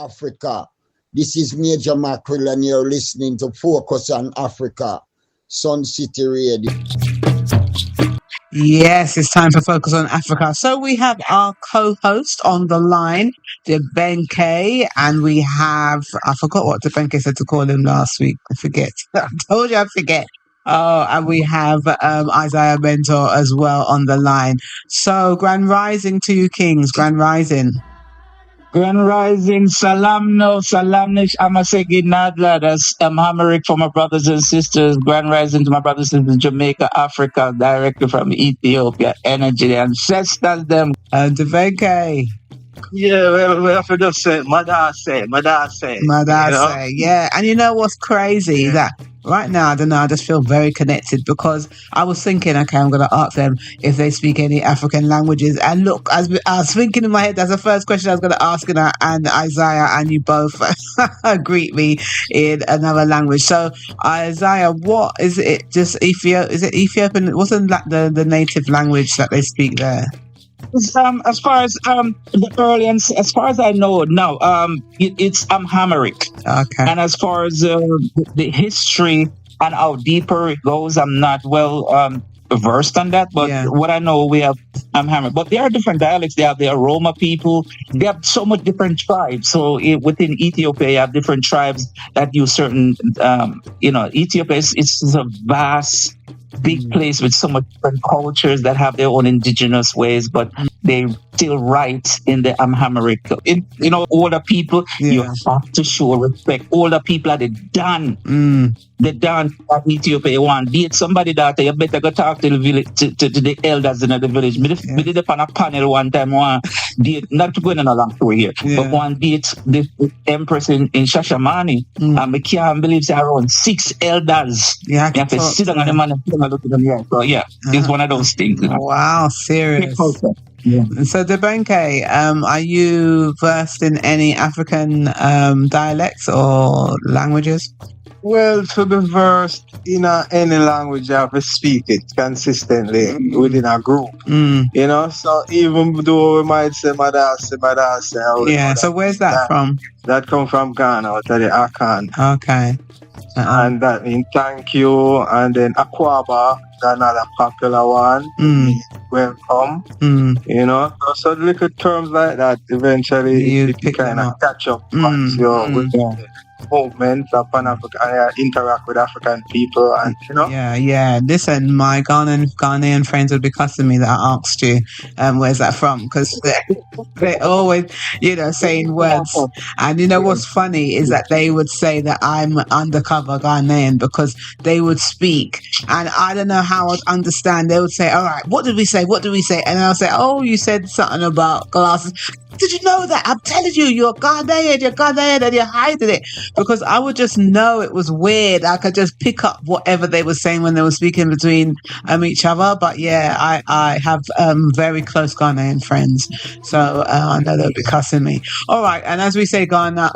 Africa. This is Major Mackerel and you're listening to Focus on Africa, Sun City Radio. Yes, it's time for Focus on Africa. So we have our co-host on the line, DBENKI, and we have, I forgot what DBENKI said to call him last week. I forget. I told you I forget. Oh, and we have Isaiah Mentor as well on the line. So Grand Rising to you, Kings. Grand Rising. Grand Rising, salam no, salam nish, amasegi nadla. That's hammering for my brothers and sisters. Grand Rising to my brothers and sisters, Jamaica, Africa, directly from Ethiopia. Energy, the ancestors, them. DBENKI. Yeah, well, we have to just say, Mada say. Yeah. And you know what's crazy? That right now, I don't know, I just feel very connected because I was thinking, okay, I'm going to ask them if they speak any African languages. And look, I was thinking in my head, that's the first question I was going to ask, and Isaiah and you both greet me in another language. So, Isaiah, what is it? Just is it Ethiopian? What's the native language that they speak there? As far as the early, as far as I know now, it's Amharic. Okay. And as far as the history and how deeper it goes, I'm not well versed on that. But what I know, we have Amharic. But there are different dialects. They have the Aroma people. They have so much different tribes. So within Ethiopia, you have different tribes that use certain. Ethiopia is a vast, big place with so much different cultures that have their own indigenous ways, but they still write in the Amharic. Older people, you have to show respect. Older people are the Dan. The Dan of Ethiopia. You want date somebody that you better go talk to the village, to the elders in the village. We did on a panel one time, date, not going on a long story here, but one date the Empress in Shashamani, and I can't believe there are around 6 elders. Yeah, you have to sit down on the man and look at them. So it's one of those things. Wow, serious. Yeah. So DBENKI, are you versed in any African dialects or languages? Well, to be versed in any language, you have to speak it consistently within a group. So even though we might say Madase. Yeah, so where's that from? That comes from Ghana, out of the Akan. Okay. And that means thank you, and then Akwaba, another popular one. Welcome. So little terms like that, eventually you kind of catch up with the movements of Pan-Africa and interact with African people, and Yeah. Listen, my Ghanaian friends would be cussing me that I asked you, where's that from? Because they're always, saying words. And you know what's funny is that they would say that I'm undercover Ghanaian because they would speak, and I don't know how I'd understand. They would say, "All right, what did we say? What did we say?" And I'll say, "Oh, you said something about glasses." Did you know that? I'm telling you, you're Ghanaian, and you're hiding it. Because I would just know it was weird. I could just pick up whatever they were saying when they were speaking between each other. But I have very close Ghanaian friends. So I know they'll be cussing me. All right. And as we say, Ghana,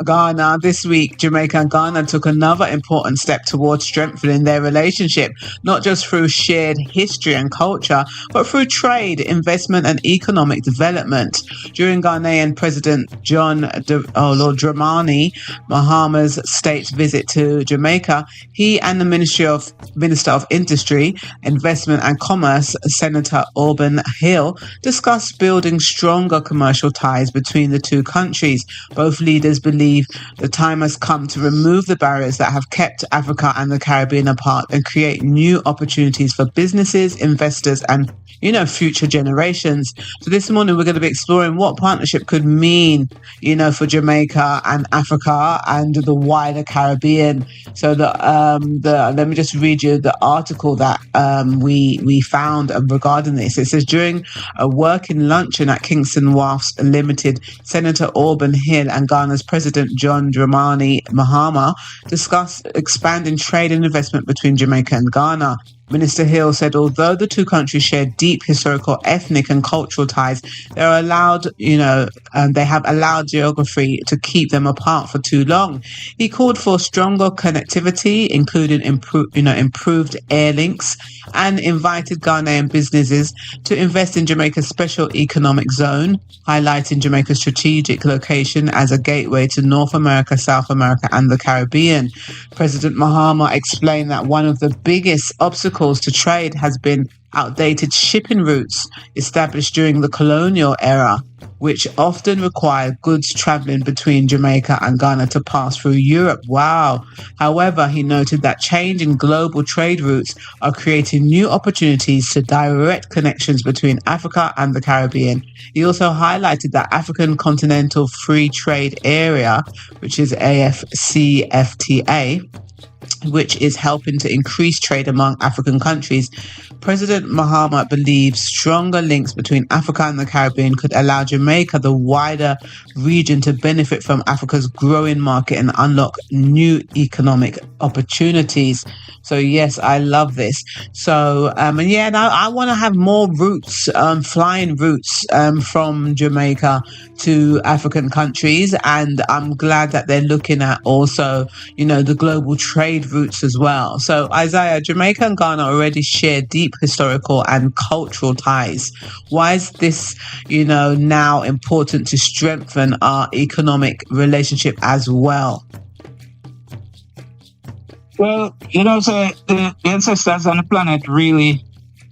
this week, Jamaica and Ghana took another important step towards strengthening their relationship, not just through shared history and culture, but through trade, investment and economic development. During Ghanaian President John Dramani Mahama's state visit to Jamaica, he and the Minister of Industry, Investment and Commerce, Senator Auburn Hill, discussed building stronger commercial ties between the two countries. Both leaders believe the time has come to remove the barriers that have kept Africa and the Caribbean apart and create new opportunities for businesses, investors and future generations. So this morning we're going to be exploring what partnership could mean, for Jamaica and Africa and the wider Caribbean. So let me just read you the article that we found regarding this. It says, during a working luncheon at Kingston Wharfs Limited, Senator Auburn Hill and Ghana's President John Dramani Mahama discussed expanding trade and investment between Jamaica and Ghana. Minister Hill said although the two countries share deep historical, ethnic and cultural ties, they have allowed geography to keep them apart for too long. He called for stronger connectivity, including improved air links, and invited Ghanaian businesses to invest in Jamaica's special economic zone, highlighting Jamaica's strategic location as a gateway to North America, South America and the Caribbean. President Mahama explained that one of the biggest obstacles to trade has been outdated shipping routes established during the colonial era, which often required goods traveling between Jamaica and Ghana to pass through Europe. Wow. However, he noted that change in global trade routes are creating new opportunities to direct connections between Africa and the Caribbean. He also highlighted that African Continental Free Trade Area, which is AFCFTA, which is helping to increase trade among African countries. President Mahama believes stronger links between Africa and the Caribbean could allow Jamaica, the wider region, to benefit from Africa's growing market and unlock new economic opportunities. So yes, I love this. So now I want to have more routes, flying routes from Jamaica to African countries, and I'm glad that they're looking at also, the global trade routes as well. So Isaiah, Jamaica and Ghana already share deep historical and cultural ties. Why is this, now important to strengthen our economic relationship as well? Well, so the ancestors on the planet really,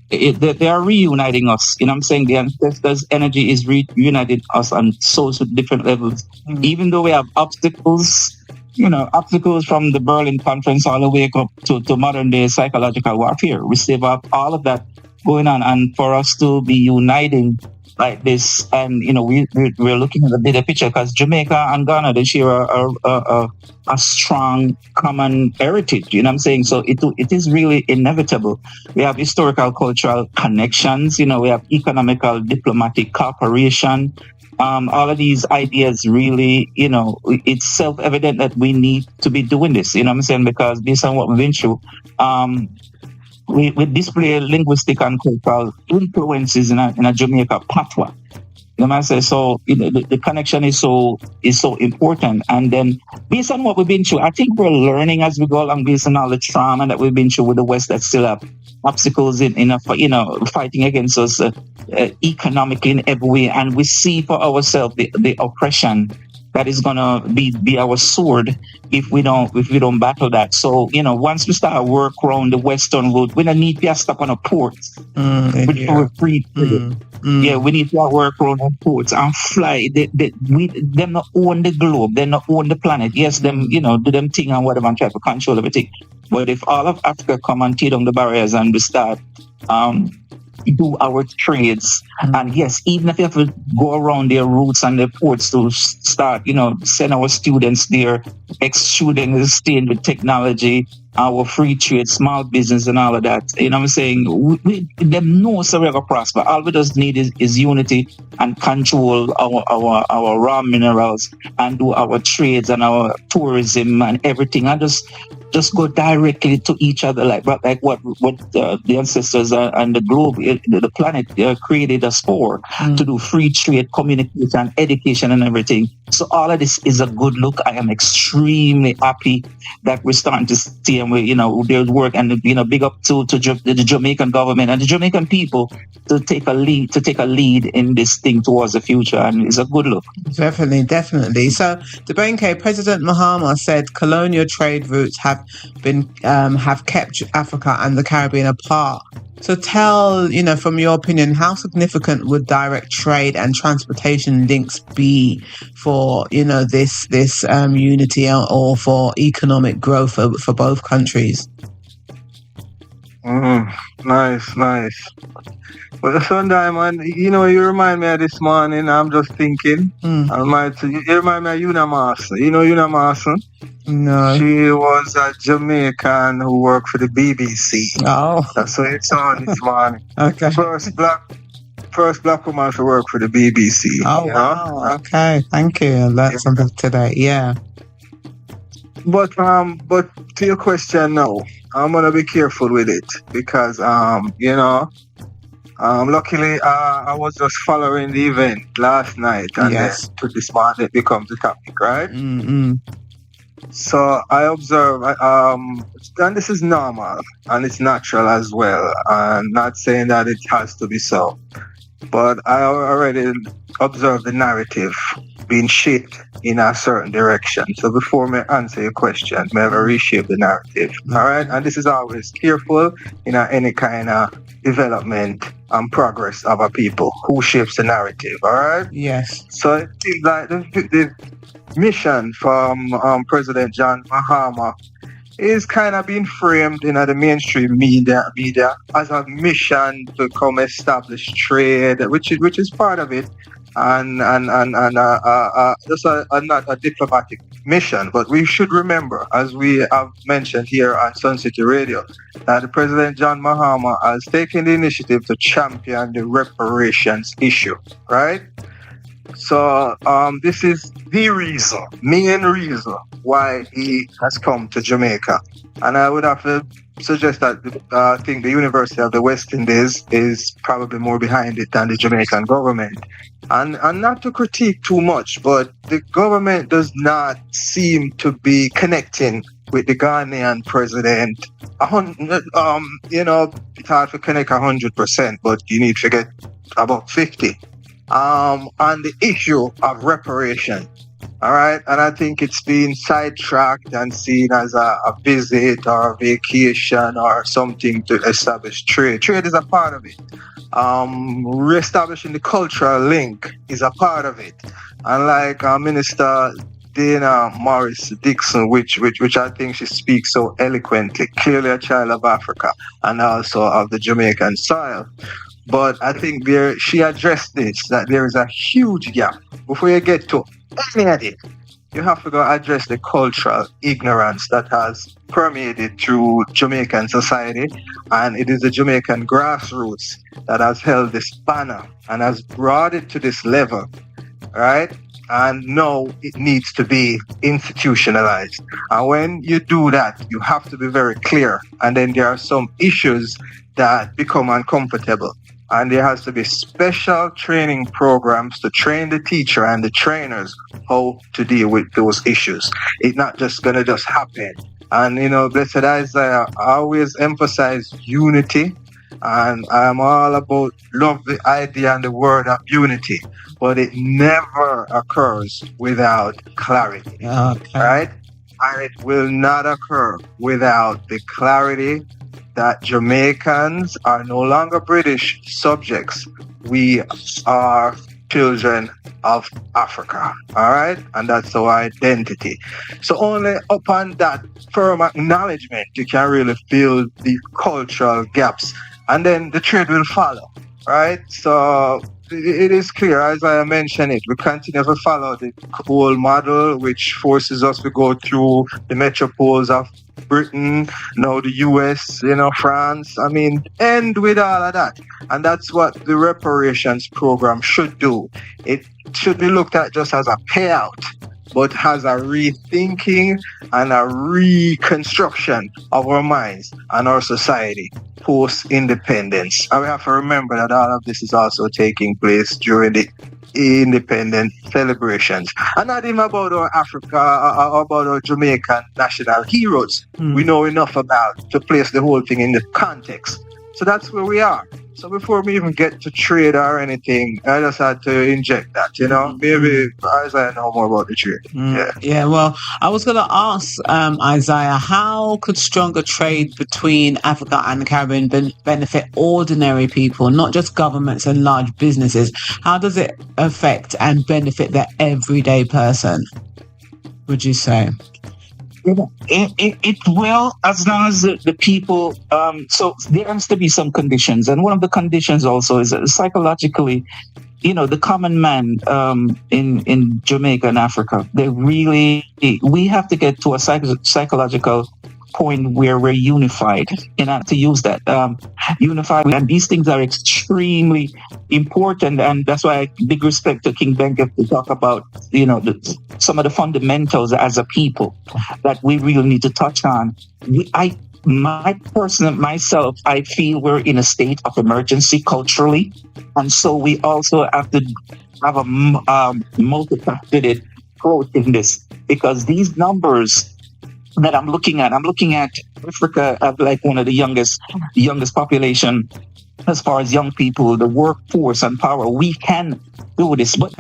they are reuniting us. I'm saying the ancestors' energy is reuniting us on so different levels. Even though we have obstacles, obstacles from the Berlin Conference all the way up to modern day psychological warfare. We still have all of that going on. And for us to be uniting like this, and, we're looking at the bigger picture, because Jamaica and Ghana, they share a strong common heritage, So it is really inevitable. We have historical, cultural connections, we have economical, diplomatic cooperation. All of these ideas really, it's self-evident that we need to be doing this, because based on what we've been through, we display linguistic and cultural influences in a Jamaica patois. So the connection is so important. And then based on what we've been through, I think we're learning as we go along based on all the trauma that we've been through with the West that still have obstacles in fighting against us economically in every way. And we see for ourselves the oppression that is gonna be our sword if we don't battle that. So once we start work around the Western route, we don't need to stop on a port. We're free. Yeah, we need to work around the ports and fly. Them not own the globe, they not own the planet. Yes, them do them thing and whatever and try to control everything. But if all of Africa come and tear down the barriers and we start do our trades, and yes, even if you have to go around their routes and their ports to start, send our students there, ex-students staying with technology, our free trade, small business and all of that. I'm saying? Them know so we're going to prosper. All we just need is unity and control our raw minerals and do our trades and our tourism and everything, and just go directly to each other, like what the ancestors and the globe, the planet created us for, to do free trade, communication, education and everything. So all of this is a good look. I am extremely happy that we're starting to see, and there's work, and big up to the Jamaican government and the Jamaican people to take a lead in this thing towards the future, and it's a good look. Definitely. So DBENKI, President Mahama said colonial trade routes have kept Africa and the Caribbean apart. So tell, from your opinion, how significant would direct trade and transportation links be for, this unity or for economic growth for both countries? Nice. Well, Diamond, you remind me of this morning. I'm just thinking. You remind me of Una Marston. Una Marston? No. She was a Jamaican who worked for the BBC. Oh. That's what it's on this morning. Okay. First black woman to work for the BBC. Oh, wow. Okay. Thank you. I learned something today. Yeah. But to your question now, I'm gonna be careful with it because luckily I was just following the event last night, and then to this morning it becomes a topic, right? So I observe, and this is normal and it's natural as well. I'm not saying that it has to be so, but I already observed the narrative being shaped in a certain direction. So before me answer your question, may I reshape the narrative. All right, and this is always careful in any kind of development and progress of a people. Who shapes the narrative? All right. Yes. So it seems like the mission from President John Mahama is kind of being framed in the mainstream media as a mission to come establish trade, which is part of it, and just not a diplomatic mission. But we should remember, as we have mentioned here on Sun City Radio, that the President John Mahama has taken the initiative to champion the reparations issue, right? So this is the main reason why he has come to Jamaica. And I would have to suggest that I think the University of the West Indies is probably more behind it than the Jamaican government. And not to critique too much, but the government does not seem to be connecting with the Ghanaian president. It's hard to connect 100%, but you need to get about 50. On the issue of reparation. All right. And I think it's been sidetracked and seen as a visit or a vacation or something to establish trade. Trade is a part of it. Reestablishing the cultural link is a part of it. And like Minister Dana Morris Dixon, which I think she speaks so eloquently, clearly a child of Africa and also of the Jamaican soil. But I think she addressed this, that there is a huge gap. Before you get to any of it, you have to go address the cultural ignorance that has permeated through Jamaican society. And it is the Jamaican grassroots that has held this banner and has brought it to this level, right? And now it needs to be institutionalized. And when you do that, you have to be very clear. And then there are some issues that become uncomfortable. And there has to be special training programs to train the teacher and the trainers how to deal with those issues. It's not just going to just happen. And, Blessed Isaiah always emphasize unity. And I'm all about love the idea and the word of unity. But it never occurs without clarity. Okay. Right? And it will not occur without the clarity that Jamaicans are no longer British subjects. We are children of Africa, all right? And that's our identity. So only upon that firm acknowledgement, you can really fill the cultural gaps. And then the trade will follow, right? So it is clear, as I mentioned it, we continue to follow the old model, which forces us to go through the metropoles of Britain, now the US, France. End with all of that. And that's what the reparations program should do. It should be looked at just as a payout, but has a rethinking and a reconstruction of our minds and our society post-independence. And we have to remember that all of this is also taking place during the independent celebrations. And not even about our Africa or about our Jamaican national heroes. We know enough about to place the whole thing in the context. So that's where we are. So before we even get to trade or anything, I just had to inject that, maybe Isaiah know more about the trade. Yeah, well, I was going to ask Isaiah, how could stronger trade between Africa and the Caribbean benefit ordinary people, not just governments and large businesses? How does it affect and benefit the everyday person, would you say? It will, as long as the people, so there has to be some conditions. And one of the conditions also is psychologically, the common man in Jamaica and Africa, we have to get to a psychological point where we're unified, to use that unified, and these things are extremely important, and that's why big respect to King Benga to talk about some of the fundamentals as a people that we really need to touch on. myself, I feel we're in a state of emergency culturally, and so we also have to have a multifaceted approach in this, because these numbers that I'm looking at Africa as like one of the youngest population as far as young people, the workforce and power. We can do this, but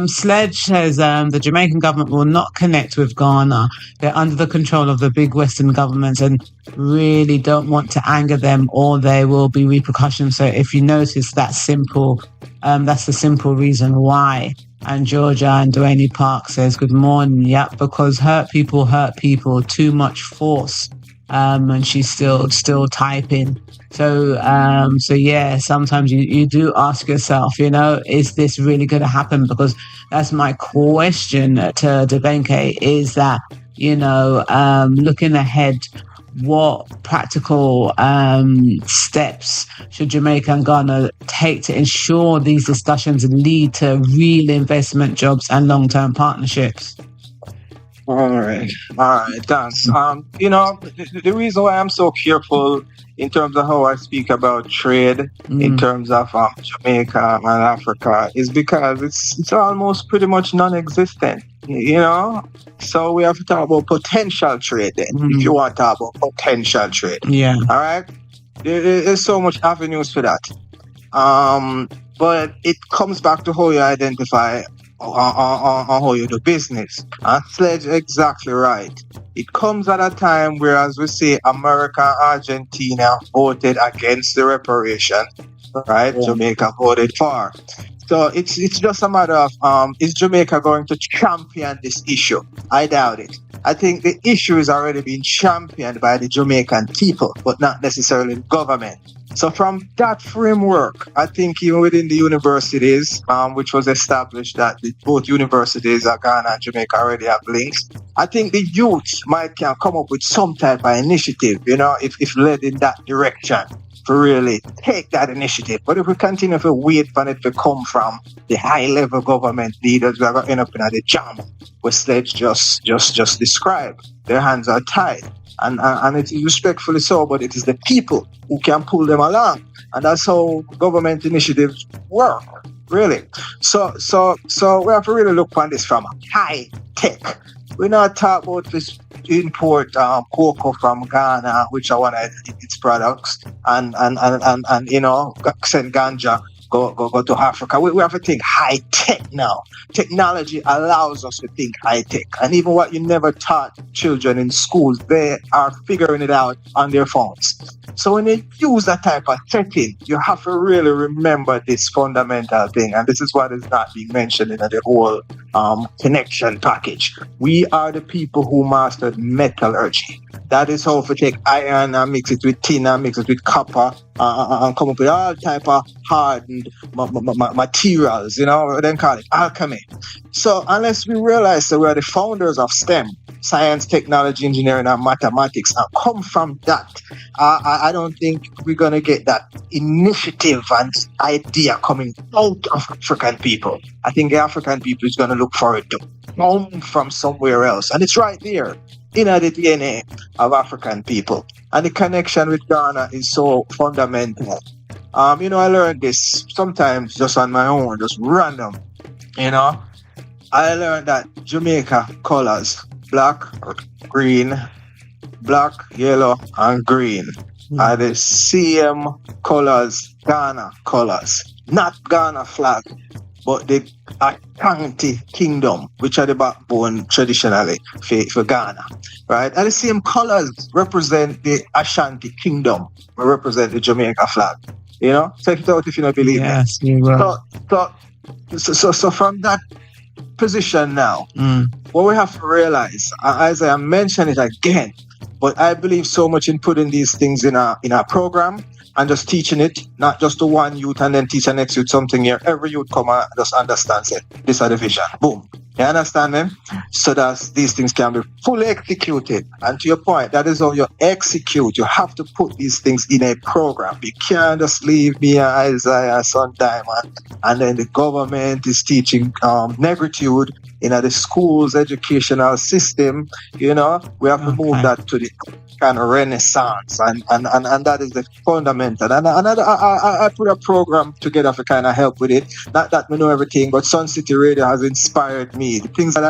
Sledge says the Jamaican government will not connect with Ghana. They're under the control of the big Western governments and really don't want to anger them, or there will be repercussions. So if you notice, that's simple. That's the simple reason why. And Georgia and Dwayne Park says, good morning. Yep, because hurt people, too much force. And she's still typing. So yeah, sometimes you do ask yourself, is this really going to happen? Because that's my question to DBENKI, is that, looking ahead, what practical steps should Jamaica and Ghana take to ensure these discussions lead to real investment, jobs, and long-term partnerships? All right, thanks. The reason why I'm so careful in terms of how I speak about trade in terms of Jamaica and Africa is because it's almost pretty much non-existent, So we have to talk about potential trade then, if you want to talk about potential trade. Yeah. All right? There's so much avenues for that. But it comes back to how you identify on how you do business. And Sledge exactly right. It comes at a time where, as we say, America and Argentina voted against the reparation, right? Yeah. Jamaica voted for. So it's just a matter of is Jamaica going to champion this issue? I doubt it. I think the issue is already being championed by the Jamaican people, but not necessarily the government. So from that framework, I think even within the universities, which was established that both universities, Ghana and Jamaica, already have links, I think the youth can come up with some type of initiative, if led in that direction, to really take that initiative. But if we continue to wait for it to come from the high-level government leaders, we're going to end up in the jam, where Sledge just described. Their hands are tied. And it is respectfully so, but it is the people who can pull them along. And that's how government initiatives work, really. So we have to really look on this from high tech. We're not talking about this import cocoa from Ghana, which are one of its products, and send ganja go to Africa. We have to think high tech now. Technology allows us to think high tech, and even what you never taught children in schools, they are figuring it out on their phones. So when you use that type of setting, you have to really remember this fundamental thing, and this is what is not being mentioned in the whole connection package. We are the people who mastered metallurgy. That is how we take iron and mix it with tin and mix it with copper and come up with all type of hardened materials, then call it alchemy. So unless we realize that we are the founders of STEM, science, technology, engineering, and mathematics, and come from that, I don't think we're going to get that initiative and idea coming out of African people. I think the African people is going to look for it to come from somewhere else. And it's right there in the DNA of African people. And the connection with Ghana is so fundamental. I learned this sometimes just on my own, just random. I learned that Jamaica colors, black, yellow, and green are the same colors Ghana colors. Not Ghana flag, but the Ashanti Kingdom, which are the backbone traditionally for Ghana, right? And the same colors represent the Ashanti Kingdom, or represent the Jamaica flag. Check it out if you don't believe me. Yes, you will. So from that position now, what we have to realize, as I mentioned it again, but I believe so much in putting these things in our program and just teaching it, not just to one youth and then teach the next youth something here. Every youth come and just understands it. This is the vision. Boom. You understand them? So that these things can be fully executed. And to your point, that is how you execute. You have to put these things in a program. You can't just leave me and Isaiah sometime and then the government is teaching negritude the schools, educational system, we have to move that to the kind of renaissance, and that is the fundamental. And I put a program together to kind of help with it. Not that we know everything, but Sun City Radio has inspired me. The things that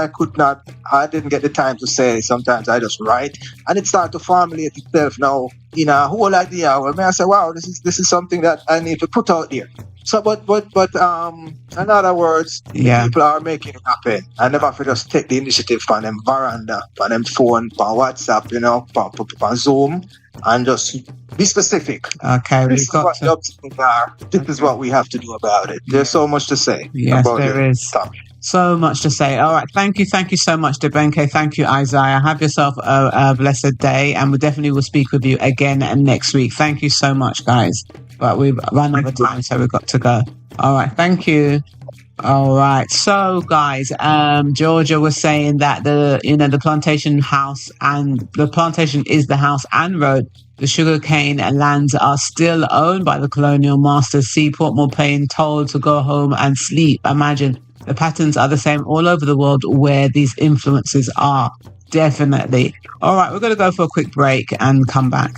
I didn't get the time to say, sometimes I just write, and it started to formulate itself now in a whole idea. Well, I say, wow, this is something that I need to put out there. So, but in other words, people are making it happen. I never have to just take the initiative from them veranda, from them phone, from WhatsApp, from Zoom, and just be specific. Okay, this is what the obstacles are. This is what we have to do about it. There's so much to say. Yes, there is. So much to say. All right. Thank you so much, DBENKI. Thank you, Isaiah. Have yourself a blessed day, and we definitely will speak with you again next week. Thank you so much, guys. But we've run out of time, so we've got to go. All right. Thank you. All right. So, guys, Georgia was saying that the plantation house and the plantation is the house and road. The sugarcane lands are still owned by the colonial masters. See Portmore paying toll to go home and sleep. Imagine the patterns are the same all over the world where these influences are. Definitely. All right. We're going to go for a quick break and come back.